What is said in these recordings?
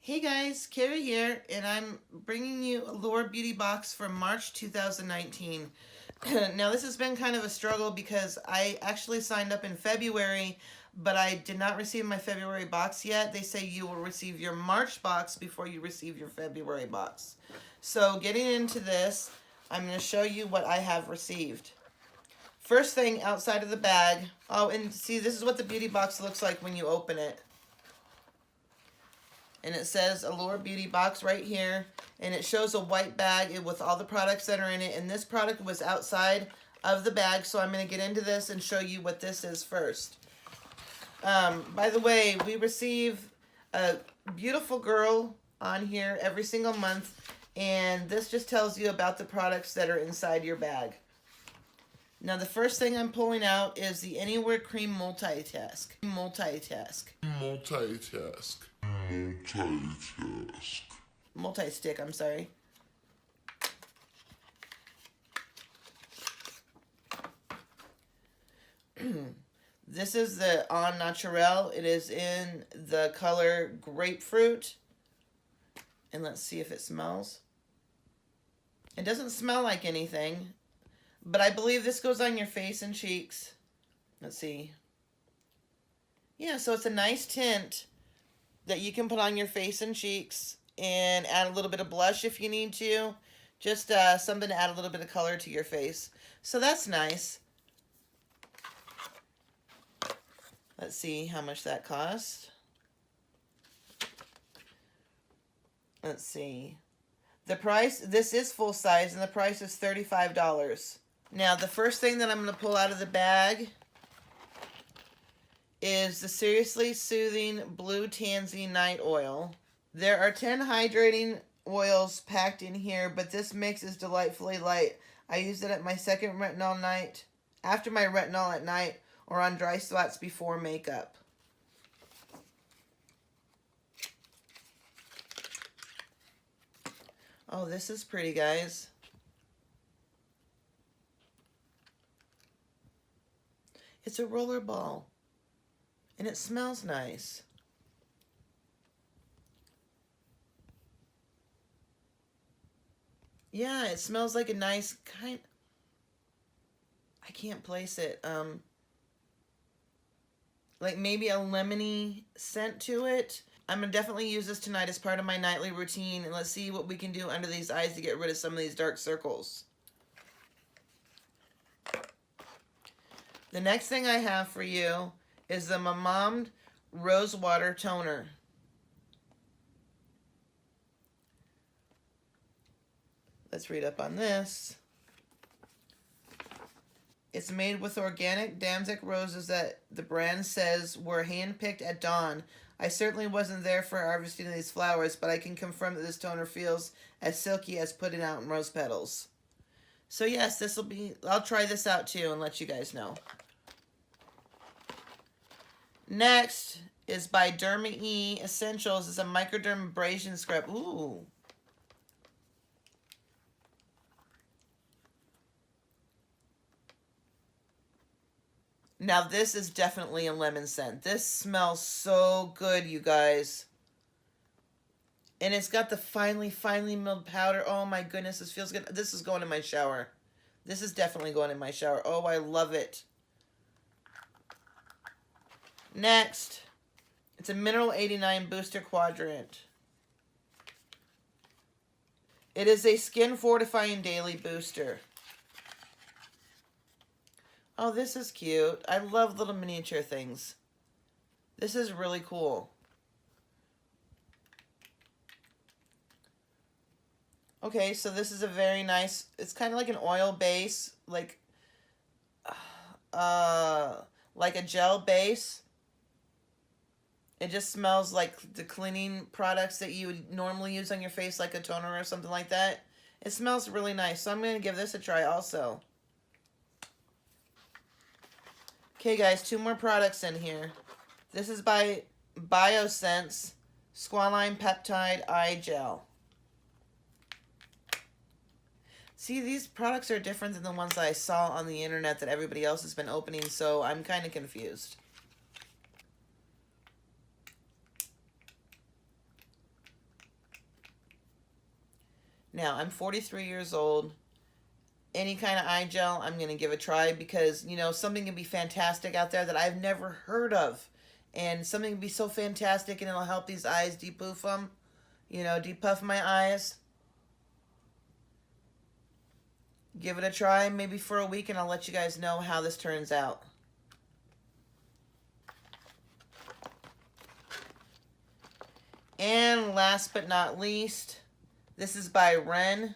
Hey guys, Carrie here, and I'm bringing you Allure Beauty Box for March 2019. Now, this has been kind of a struggle because I actually signed up in February, but I did not receive my February box yet. They say you will receive your March box before you receive your February box. So, getting into this, I'm going to show you what I have received. First thing outside of the bag, oh, and see, this is what the beauty box looks like when you open it. And it says Allure Beauty Box right here, and it shows a white bag with all the products that are in it, and this product was outside of the bag, so I'm going to get into this and show you what this is first. By the way, we receive a beautiful girl on here every single month, and this just tells you about the products that are inside your bag. Now, the first thing I'm pulling out is the Anywhere Cream Multitask. Multi-stick, I'm sorry. This is the Au Naturel. It is in the color grapefruit. And let's see if it smells. It doesn't smell like anything, but I believe this goes on your face and cheeks. Let's see. Yeah, so it's a nice tint that you can put on your face and cheeks and add a little bit of blush if you need to. Just something to add a little bit of color to your face. So that's nice. Let's see how much that cost. Let's see. The price, this is full size, and the price is $35. Now, the first thing that I'm going to pull out of the bag is the Seriously Soothing Blue Tansy Night Oil. There are 10 hydrating oils packed in here, but this mix is delightfully light. I used it at my second retinol night, after my retinol at night, or on dry spots before makeup. Oh, this is pretty, guys. It's a roller ball, and it smells nice. Yeah, it smells like a nice kind... I can't place it. Like maybe a lemony scent to it. I'm going to definitely use this tonight as part of my nightly routine, and let's see what we can do under these eyes to get rid of some of these dark circles. The next thing I have for you is the Mamam Rose Water Toner. Let's read up on this. It's made with organic Damsic roses that the brand says were hand-picked at dawn. I certainly wasn't there for harvesting these flowers, but I can confirm that this toner feels as silky as putting out rose petals. So yes, this will be... I'll try this out too and let you guys know. Next is by Derma E Essentials. It's a microdermabrasion scrub. Ooh. Now, this is definitely a lemon scent. This smells so good, you guys. And it's got the finely milled powder. Oh, my goodness, this feels good. This is going in my shower. This is definitely going in my shower. Oh, I love it. Next, it's a Mineral 89 Booster Quadrant. It is a skin fortifying daily booster. Oh, this is cute. I love little miniature things. This is really cool. Okay, so this is a very nice, it's kind of like an oil base, like a gel base. It just smells like the cleaning products that you would normally use on your face, like a toner or something like that. It smells really nice, so I'm going to give this a try also. Okay, guys, 2 more products in here. This is by Biosense Squalane Peptide Eye Gel. See, these products are different than the ones that I saw on the internet that everybody else has been opening, so I'm kind of confused. Now, I'm 43 years old. Any kind of eye gel, I'm going to give a try because, you know, something can be fantastic out there that I've never heard of. And something can be so fantastic and it'll help these eyes depuff them. You know, depuff my eyes. Give it a try maybe for a week and I'll let you guys know how this turns out. And last but not least, this is by Ren.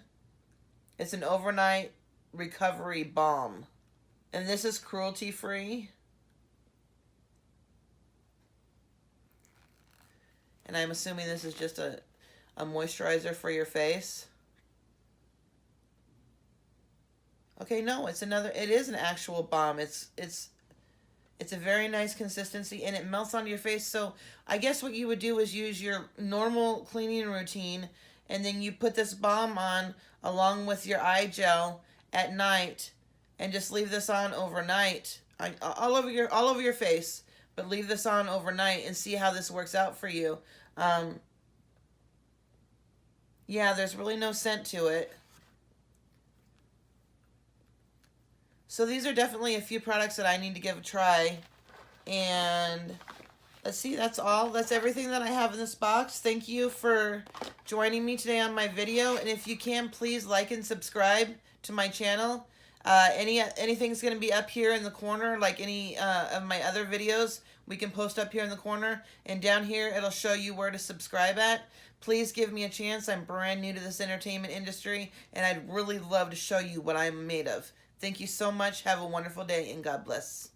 It's an overnight recovery balm. And this is cruelty free. And I'm assuming this is just a moisturizer for your face. Okay, no, it is an actual balm. It's a very nice consistency and it melts onto your face. So I guess what you would do is use your normal cleaning routine and then you put this balm on along with your eye gel at night and just leave this on overnight all over your face, but leave this on overnight and see how this works out for you. Yeah, there's really no scent to it. So these are definitely a few products that I need to give a try. And let's see, that's all. That's everything that I have in this box. Thank you for joining me today on my video. And if you can, please like and subscribe to my channel. Anything's going to be up here in the corner, like any of my other videos. We can post up here in the corner. And down here, it'll show you where to subscribe at. Please give me a chance. I'm brand new to this entertainment industry. And I'd really love to show you what I'm made of. Thank you so much. Have a wonderful day and God bless.